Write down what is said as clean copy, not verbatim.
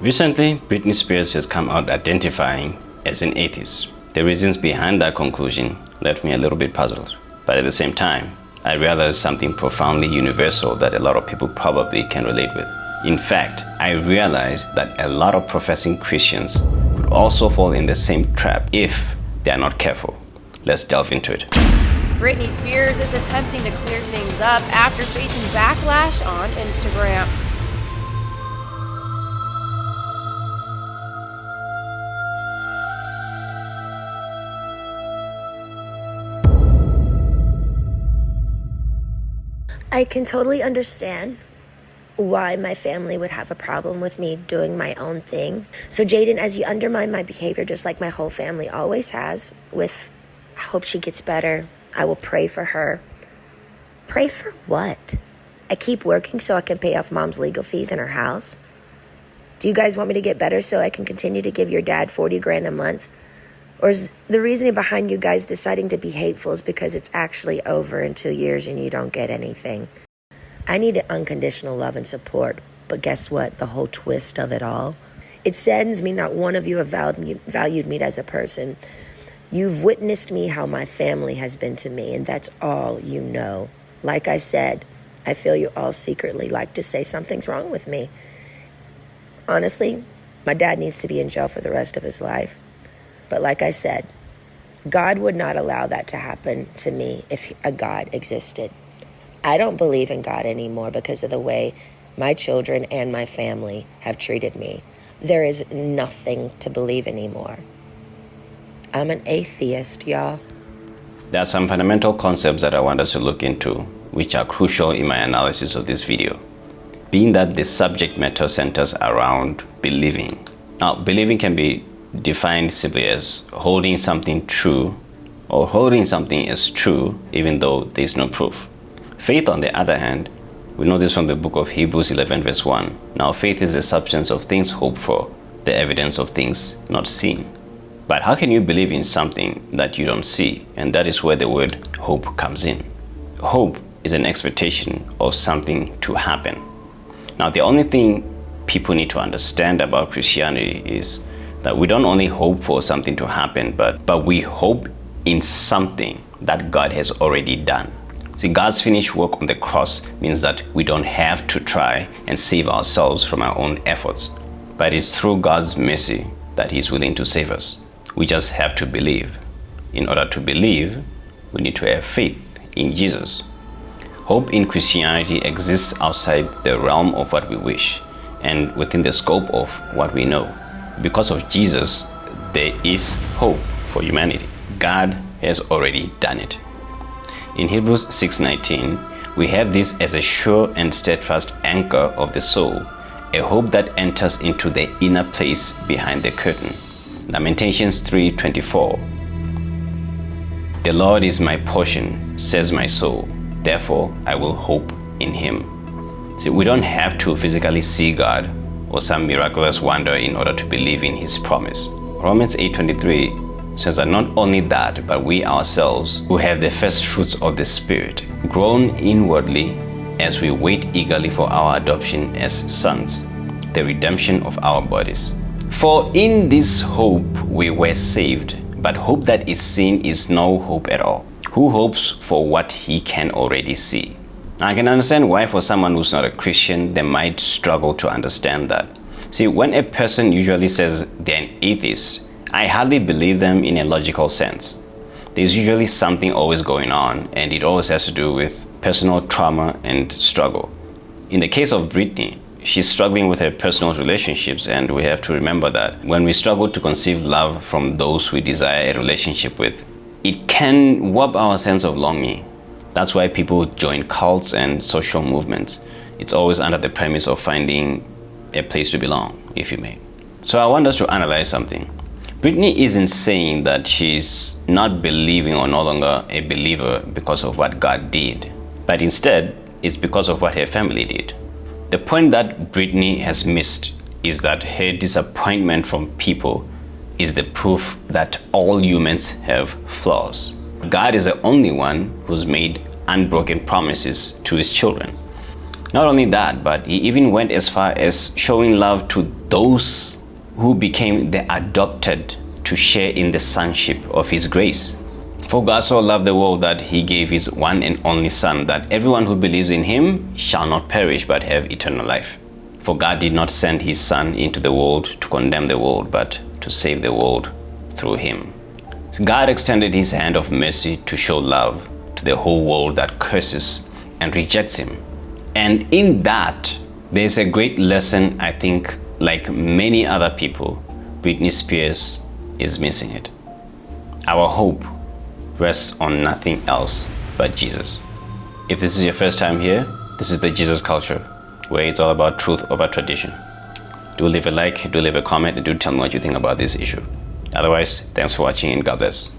Recently, Britney Spears has come out identifying as an atheist. The reasons behind that conclusion left me a little bit puzzled. But at the same time, I realized something profoundly universal that a lot of people probably can relate with. In fact, I realized that a lot of professing Christians could also fall in the same trap if they are not careful. Let's delve into it. Britney Spears is attempting to clear things up after facing backlash on Instagram. I can totally understand why my family would have a problem with me doing my own thing. So Jaden, as you undermine my behavior, just like my whole family always has, I hope she gets better. I will pray for her. Pray for what? I keep working so I can pay off mom's legal fees in her house. Do you guys want me to get better so I can continue to give your dad 40 grand a month? Or is the reasoning behind you guys deciding to be hateful is because it's actually over in 2 years and you don't get anything? I need unconditional love and support, but guess what? The whole twist of it all. It saddens me not one of you have valued me as a person. You've witnessed me how my family has been to me, and that's all you know. Like I said, I feel you all secretly like to say something's wrong with me. Honestly, my dad needs to be in jail for the rest of his life. But like I said, God would not allow that to happen to me if a God existed. I don't believe in God anymore because of the way my children and my family have treated me. There is nothing to believe anymore. I'm an atheist, y'all. There are some fundamental concepts that I want us to look into, which are crucial in my analysis of this video, being that the subject matter centers around believing. Now, believing can be defined simply as holding something true or holding something as true even though there is no proof. Faith, on the other hand, we know this from the book of Hebrews 11 verse 1. Now faith is the substance of things hoped for, the evidence of things not seen. But how can you believe in something that you don't see? And that is where the word hope comes in. Hope is an expectation of something to happen. Now the only thing people need to understand about Christianity is that we don't only hope for something to happen, but we hope in something that God has already done. See, God's finished work on the cross means that we don't have to try and save ourselves from our own efforts, but it's through God's mercy that He's willing to save us. We just have to believe. In order to believe, we need to have faith in Jesus. Hope in Christianity exists outside the realm of what we wish and within the scope of what we know. Because of Jesus, there is hope for humanity. God has already done it. In Hebrews 6:19, we have this as a sure and steadfast anchor of the soul, a hope that enters into the inner place behind the curtain. Lamentations 3:24. The Lord is my portion, says my soul. Therefore, I will hope in Him. See, we don't have to physically see God or some miraculous wonder in order to believe in His promise. Romans 8:23 says that not only that, but we ourselves who have the first fruits of the Spirit, groan inwardly as we wait eagerly for our adoption as sons, the redemption of our bodies. For in this hope we were saved, but hope that is seen is no hope at all. Who hopes for what he can already see? I can understand why for someone who's not a Christian, they might struggle to understand that. See, when a person usually says they're an atheist, I hardly believe them in a logical sense. There's usually something always going on, and it always has to do with personal trauma and struggle. In the case of Britney, she's struggling with her personal relationships, and we have to remember that when we struggle to conceive love from those we desire a relationship with, it can warp our sense of longing. That's why people join cults and social movements. It's always under the premise of finding a place to belong, if you may. So I want us to analyze something. Britney isn't saying that she's not believing or no longer a believer because of what God did, but instead it's because of what her family did. The point that Britney has missed is that her disappointment from people is the proof that all humans have flaws. God is the only one who's made unbroken promises to His children. Not only that, but he even went as far as showing love to those who became the adopted to share in the sonship of his grace. For God so loved the world that he gave his one and only Son, that everyone who believes in him shall not perish but have eternal life. For God did not send his Son into the world to condemn the world, but to save the world through him. God extended his hand of mercy to show love to the whole world that curses and rejects him. And in that, there's a great lesson, I think, like many other people, Britney Spears is missing it. Our hope rests on nothing else but Jesus. If this is your first time here, this is the Jesus culture, where it's all about truth over tradition. Do leave a like, do leave a comment, and do tell me what you think about this issue. Otherwise, thanks for watching and God bless.